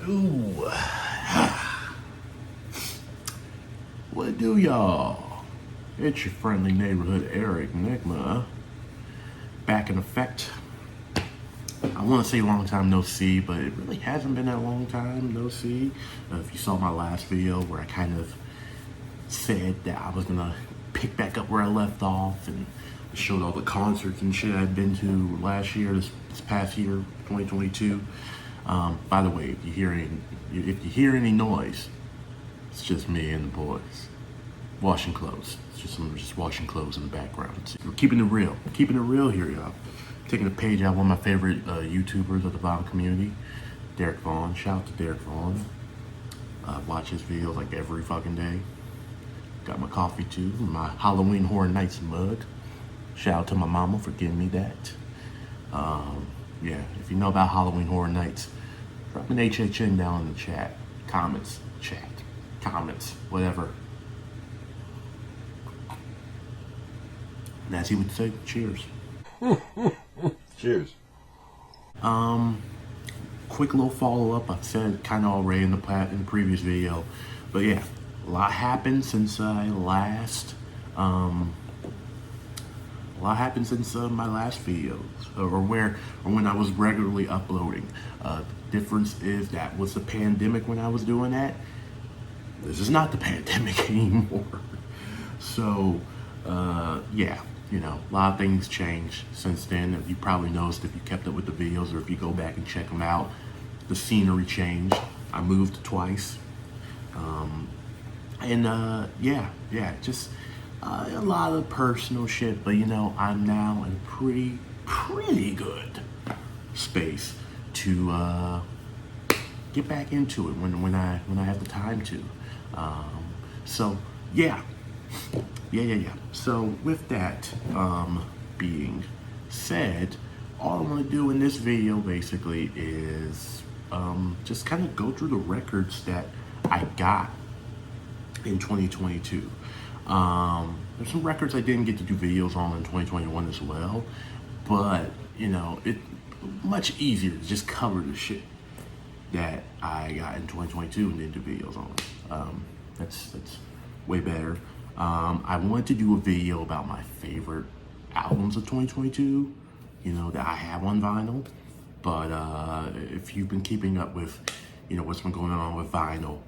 Ooh. What do y'all? It's your friendly neighborhood Eric Nigma. Back in effect. I want to say long time no see, but it really hasn't been that long time no see. If you saw my last video where I kind of said that I was gonna pick back up where I left off and showed all the concerts and shit I'd been to last year, this past year, 2022. By the way, if you hear any noise, it's just me and the boys washing clothes. It's just washing clothes in the background. So we're keeping it real here, y'all. Taking a page out of one of my favorite YouTubers of the Vaughn community, Derek Vaughn. Shout out to Derek Vaughn. Watch his videos like every fucking day. Got my coffee too, my Halloween Horror Nights mug. Shout out to my mama for giving me that. Yeah, if you know about Halloween Horror Nights, drop an HHN down in the chat. Comments, whatever. And as he would say, cheers. Cheers. Quick little follow-up. I've said kind of already in the previous video, but yeah, a lot happened since I last. A lot happened since my last videos, or when I was regularly uploading. The difference is that was the pandemic when I was doing that. This is not the pandemic anymore. So, yeah, you know, a lot of things changed since then. You probably noticed if you kept up with the videos or if you go back and check them out, the scenery changed. I moved twice. Yeah, just a lot of personal shit, but you know, I'm now in pretty good space to get back into it when I have the time to. So yeah. So with that being said, all I want to do in this video basically is just kind of go through the records that I got in 2022. There's some records I didn't get to do videos on in 2021 as well, but you know, it's much easier to just cover the shit that I got in 2022 and didn't do videos on. That's way better. I wanted to do a video about my favorite albums of 2022, you know, that I have on vinyl, but if you've been keeping up with, you know, what's been going on with vinyl,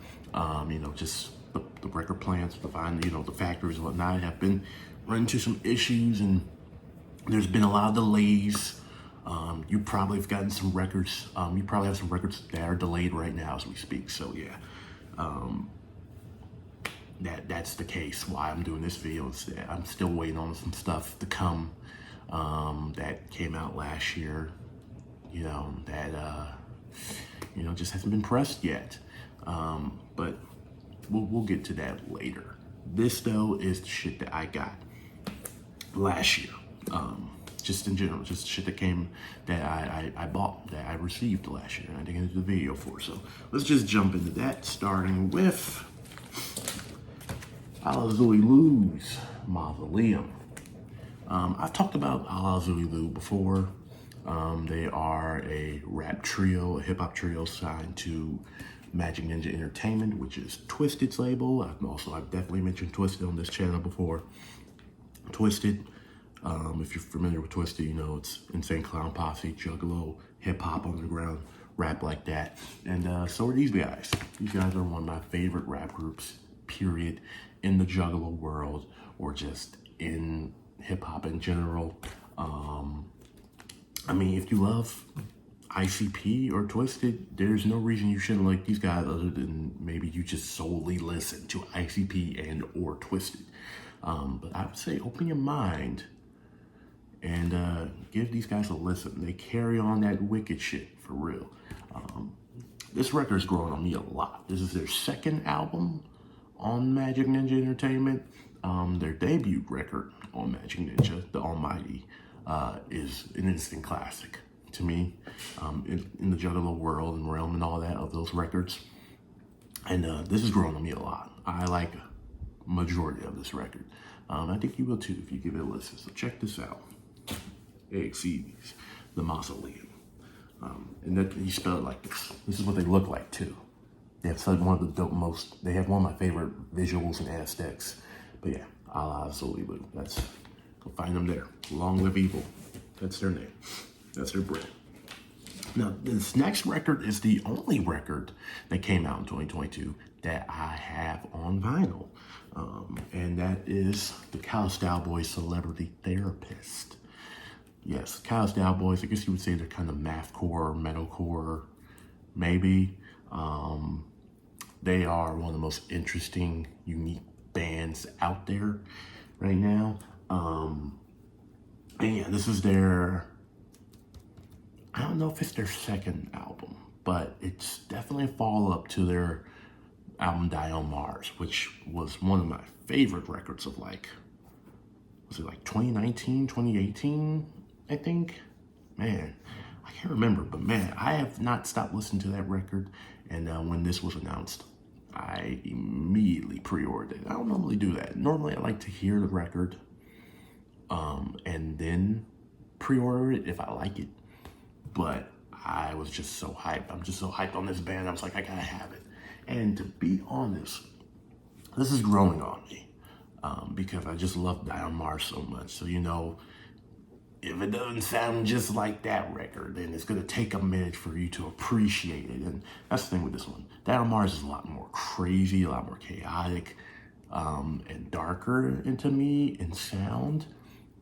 you know, just the record plants, the vinyl, you know, the factories and whatnot have been running into some issues, and there's been a lot of delays. You probably have gotten some records, you probably have some records that are delayed right now as we speak, so yeah. That's the case why I'm doing this video instead. I'm still waiting on some stuff to come that came out last year, you know, that you know, just hasn't been pressed yet. But we'll get to that later. This though is the shit that I got last year. Just in general, just shit that came that I bought, that I received last year, and I didn't get into the video for. So let's just jump into that, starting with Ala Zooey Lou's Mausoleum. I've talked about Ala Zooey Lou before. They are a rap trio, a hip hop trio signed to Magic Ninja Entertainment, which is Twiztid's label. I've definitely mentioned Twiztid on this channel before. Twiztid, if you're familiar with Twiztid, you know it's Insane Clown Posse, Juggalo, hip hop, underground rap like that. And so are these guys. These guys are one of my favorite rap groups, period, in the Juggalo world, or just in hip hop in general. I mean, if you love ICP or Twiztid, there's no reason you shouldn't like these guys other than maybe you just solely listen to ICP and or Twiztid. But I would say open your mind and give these guys a listen. They carry on that wicked shit for real. This record's growing on me a lot. This is their second album on Magic Ninja Entertainment. Their debut record on Magic Ninja, The Almighty, is an instant classic to me, in the Juggalo world and realm and all that of those records. And this has grown on me a lot. I like majority of this record. I think you will too if you give it a listen. So check this out. AXE's The Mausoleum. And that you spell it like this. This is what they look like too. They have one of the they have one of my favorite visuals and aesthetics. But yeah, Allah Zolibu. Go find them there. Long Live Evil. That's their name. That's their brand. Now, this next record is the only record that came out in 2022 that I have on vinyl. And that is the Kalistow Boys Celebrity Therapist. Yes, Kalistow Boys, I guess you would say they're kind of mathcore, metalcore, maybe. They are one of the most interesting, unique bands out there right now. And yeah, this is their, I don't know if it's their second album, but it's definitely a follow-up to their album Die on Mars, which was one of my favorite records of was it like 2019, 2018, I think? Man, I can't remember, but man, I have not stopped listening to that record. And when this was announced, I immediately pre-ordered it. I don't normally do that. Normally I like to hear the record and then pre-order it if I like it. But I was just so hyped. I'm just so hyped on this band. I was like, I gotta have it. And to be honest, this is growing on me because I just love Die on Mars so much. So, if it doesn't sound just like that record, then it's gonna take a minute for you to appreciate it. And that's the thing with this one. Die on Mars is a lot more crazy, a lot more chaotic, and darker into me in sound.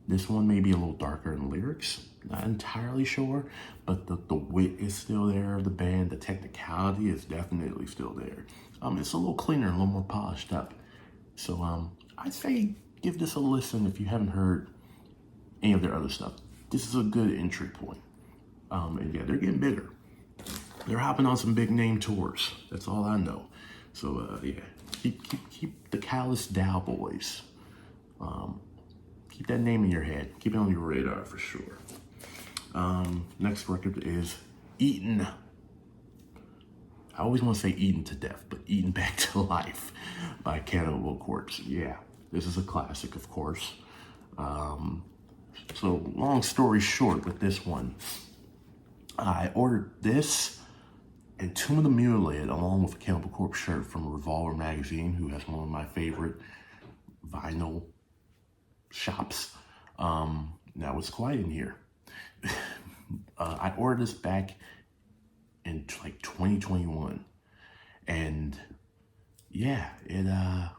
This one may be a little darker in lyrics, not entirely sure, but the wit is still there, the band, the technicality is definitely still there. It's a little cleaner, a little more polished up. So I'd say give this a listen if you haven't heard any of their other stuff. This is a good entry point. And yeah, they're getting bigger. They're hopping on some big name tours. That's all I know. So yeah, keep the Kalistow Boys. Keep that name in your head. Keep it on your radar for sure. Next record is Eaten. I always want to say Eaten to Death, but Eaten Back to Life by Cannibal Corpse. Yeah, this is a classic, of course. So long story short with this one, I ordered this and Tomb of the Mutilated along with a Cannibal Corpse shirt from Revolver Magazine, who has one of my favorite vinyl shops. Now it's quiet in here. I ordered this back in like 2021, and yeah, I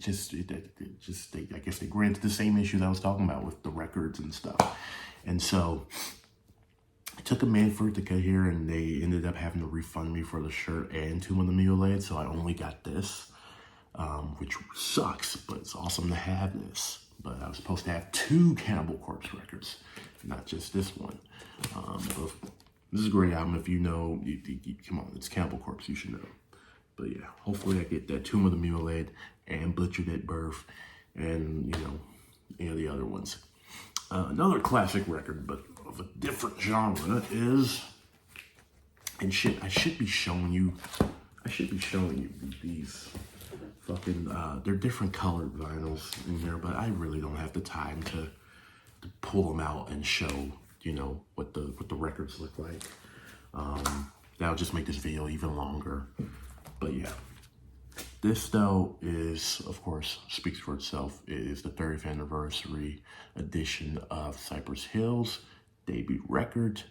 guess they granted the same issue that I was talking about with the records and stuff, and so it took a minute for it to get here, and they ended up having to refund me for the shirt and Tomb of the Mutilated, so I only got this. Which sucks, but it's awesome to have this. But I was supposed to have 2 Cannibal Corpse records, not just this one. But this is a great album. If you know, come on, it's Cannibal Corpse, you should know. But yeah, hopefully I get that Tomb of the Mutilated and Butchered at Birth and, any of the other ones. Another classic record, but of a different genre is, and shit, I should be showing you these fucking, they're different colored vinyls in here, but I really don't have the time to pull them out and show, what the records look like. That'll just make this video even longer. But yeah, this though is, of course, speaks for itself. It is the 30th anniversary edition of Cypress Hill's debut record,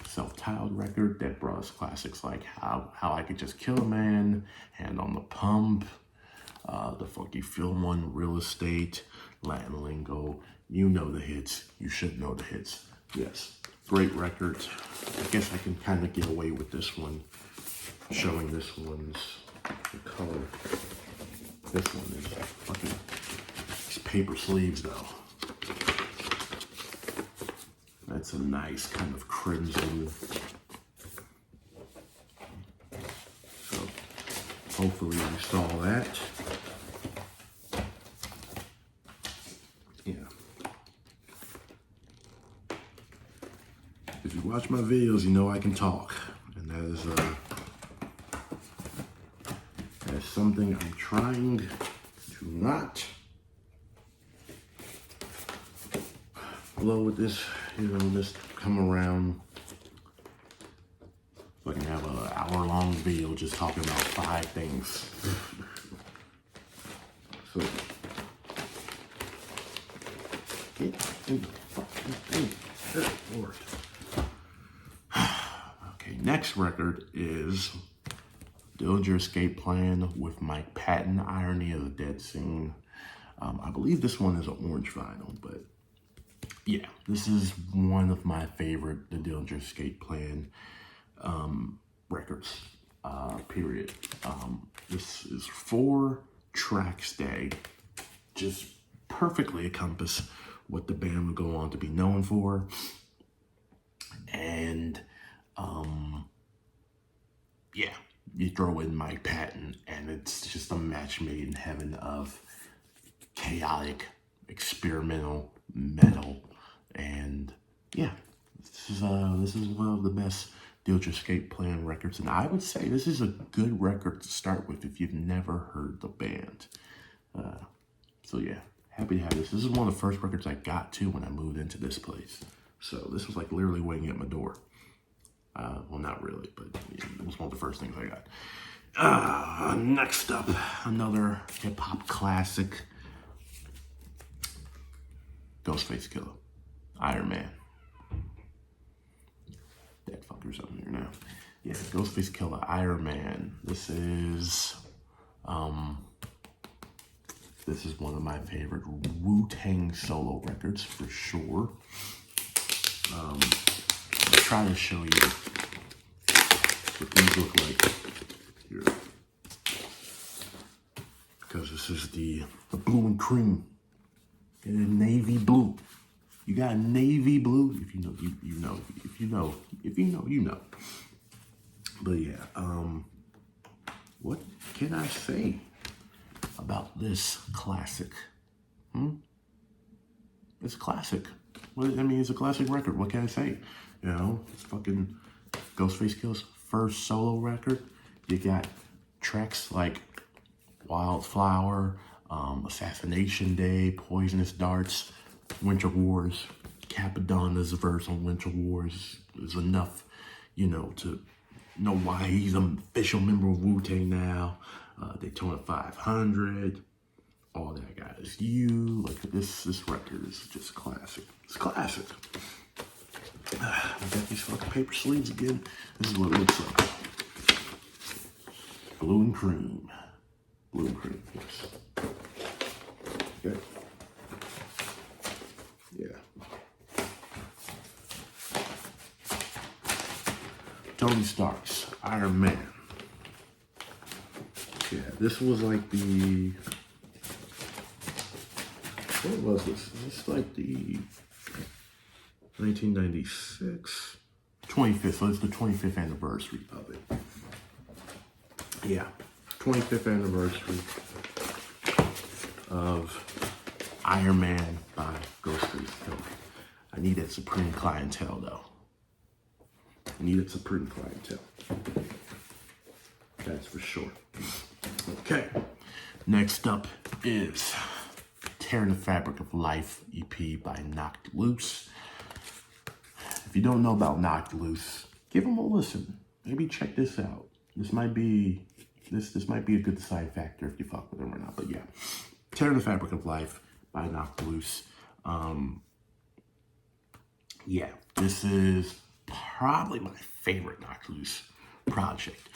self-titled record that brought us classics like How I Could Just Kill a Man, Hand on the Pump, the Funky Film one, Real Estate, Latin Lingo. You know the hits. You should know the hits. Yes, great record. I guess I can kind of get away with this one, showing this one's the color. This one is fucking, these paper sleeves though. That's a nice kind of crimson. So hopefully you saw that. Yeah. If you watch my videos, you know I can talk. And that is that's something I'm trying to not blow with this, just come around So I can have an hour-long video just talking about 5 things. So, get in the fucking thing. Good Lord. Okay, next record is Dillinger Escape Plan with Mike Patton, Irony of the Dead Scene. I believe this one is an orange vinyl, but yeah, this is one of my favorite The Dillinger Escape Plan records, period. This is 4 tracks day, just perfectly encompass what the band would go on to be known for. And yeah, you throw in Mike Patton and it's just a match made in heaven of chaotic, experimental metal. And yeah, this is one of the best Dillinger Escape Plan records, and I would say this is a good record to start with if you've never heard the band. So yeah, happy to have this. This is one of the first records I got to when I moved into this place. So this was like literally waiting at my door. Well, not really, but it was one of the first things I got. Next up, another hip-hop classic. Ghostface Killah, Iron Man. That fucker's up here now. Yeah, Ghostface Killah, Iron Man. This is one of my favorite Wu-Tang solo records for sure. I'll try to show you what these look like here, because this is the blue and cream. And navy blue. You got navy blue. If you know, you know. If you know, you know. But yeah, what can I say about this classic? It's a classic. It's a classic record. What can I say? You know, it's fucking Ghostface Killah's first solo record. You got tracks like Wildflower, Assassination Day, Poisonous Darts, Winter Wars. Capadonna's verse on Winter Wars is enough, you know, to know why he's an official member of Wu-Tang now. Daytona 500, All That I Got Is You. Like this record is just classic. It's classic. I got these fucking paper sleeves again. This is what it looks like. Blue and cream. Blue and cream, yes. Okay. Yeah. Tony Stark's Iron Man. Yeah, this was like the... What was this? This like the 1996, 25th. So it's the 25th anniversary of it. Yeah, 25th anniversary of Iron Man by Ghostface Killah. I need that Supreme clientele though. I need that Supreme clientele. That's for sure. Okay, next up is Tearing the Fabric of Life EP by Knocked Loose. If you don't know about Knocked Loose, give them a listen. Maybe check this out. This might be a good side factor if you fuck with them or not. But yeah, Tearing the Fabric of Life by Knocked Loose. Yeah, this is probably my favorite Knocked Loose project.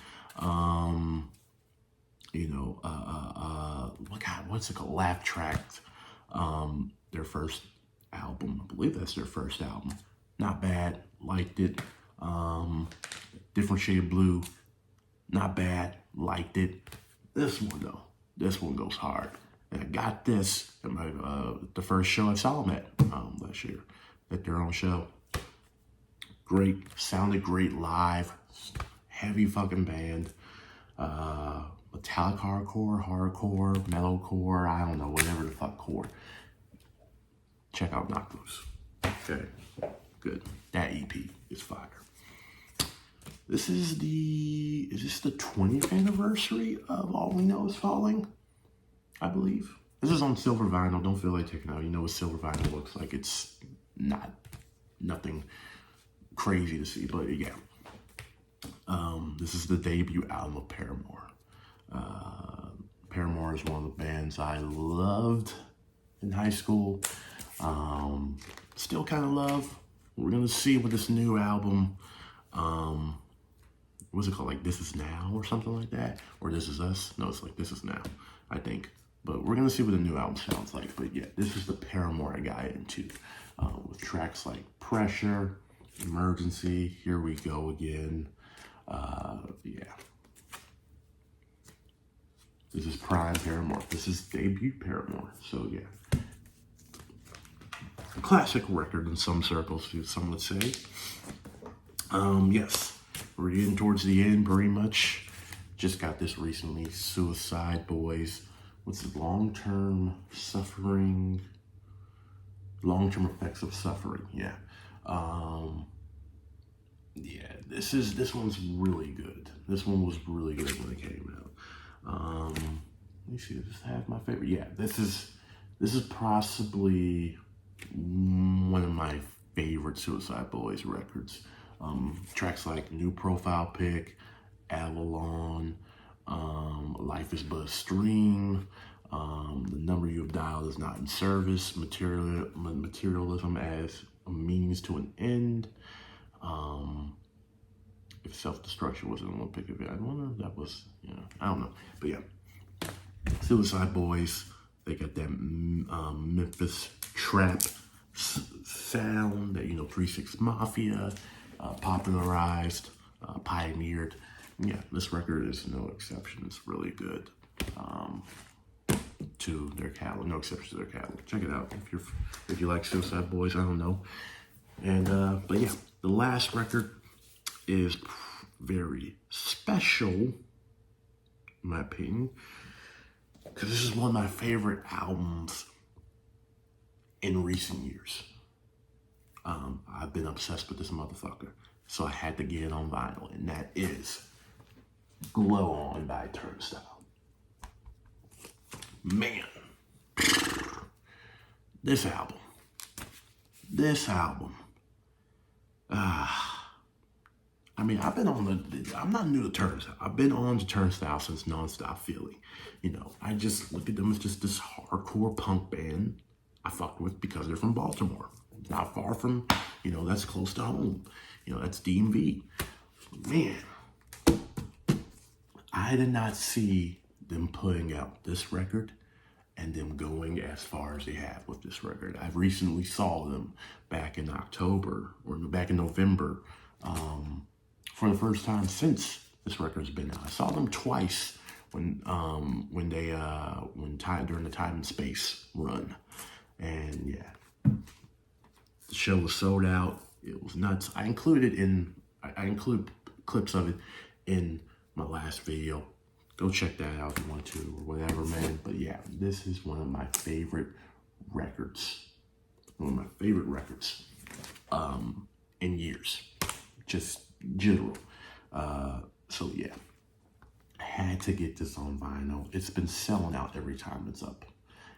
What's it called? Laugh Track. Their first album. I believe that's their first album. Not bad. Liked it. Different Shade of Blue. Not bad. Liked it. This one though. This one goes hard. And I got this at my the first show I saw them at last year. At their own show. Great. Sounded great live. Heavy fucking band. Metallic hardcore, metalcore, I don't know, whatever the fuck core. Check out Knocked Loose. Okay, good. That EP is fire. Is this the 20th anniversary of All We Know Is Falling? I believe. This is on silver vinyl. Don't feel like taking out. You know what silver vinyl looks like. It's nothing crazy to see, but yeah. This is the debut album of Paramore. Paramore is one of the bands I loved in high school. Still kind of love. We're gonna see with this new album. What's it called? Like This Is Now or something like that? Or This Is Us? No, it's like This Is Now, I think. But we're gonna see what the new album sounds like. But yeah, this is the Paramore I got into. With tracks like Pressure, Emergency, Here We Go Again. Yeah. This is prime Paramore. This is debut Paramore. So yeah. A classic record in some circles, some would say. Yes. We're getting towards the end pretty much. Just got this recently. Suicide Boys. What's the long-term suffering? Long-term effects of suffering. Yeah. Yeah, this one's really good. This one was really good when it came out. Let me see, does this have my favorite? Yeah, this is possibly one of my favorite Suicide Boys records. Tracks like New Profile Pic, Avalon, Life Is But a Stream, The Number You Have Dialed Is Not in Service, Materialism as a Means to an End. If self-destruction was an Olympic event, I wonder if that was, I don't know. But yeah, Suicide Boys, they got that Memphis trap sound that, 3 6 Mafia popularized, pioneered. Yeah, this record is no exception. It's really good to their catalog. No exception to their catalog. Check it out if you like Suicide Boys. I don't know. And but yeah, the last record is very special, in my opinion, because this is one of my favorite albums in recent years. I've been obsessed with this motherfucker, so I had to get it on vinyl, and that is Glow On by Turnstile. Man, this album. I mean, I'm not new to Turnstile. I've been on to Turnstile since Nonstop Philly. I just look at them as just this hardcore punk band I fucked with because they're from Baltimore. Not far from, that's close to home. That's DMV. Man, I did not see them putting out this record and them going as far as they have with this record. I recently saw them back in October, or back in November, for the first time since this record's been out. I saw them twice during the Time and Space run. And yeah, the show was sold out. It was nuts. I include clips of it in my last video. Go check that out if you want to, or whatever, man. But yeah, this is one of my favorite records. One of my favorite records in years. Just general. So yeah, I had to get this on vinyl. It's been selling out every time it's up.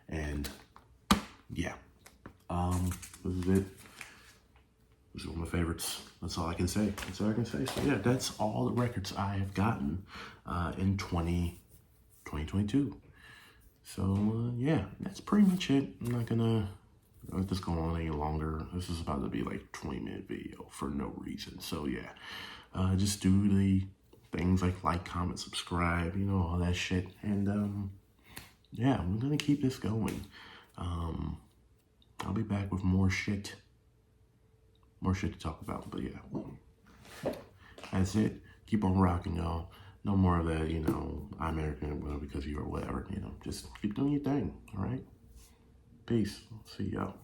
And yeah, this is it. This is one of my favorites. That's all I can say. So yeah, that's all the records I have gotten in 2022. So yeah, that's pretty much it. I'm not gonna let this go on any longer. This is about to be like a 20-minute video for no reason. So yeah, just do the things like, comment, subscribe, all that shit. And yeah, we're gonna keep this going. I'll be back with more shit to talk about. But yeah, that's it. Keep on rocking, y'all. No more of that, I'm American because you or whatever. Just keep doing your thing. All right. Peace. See y'all.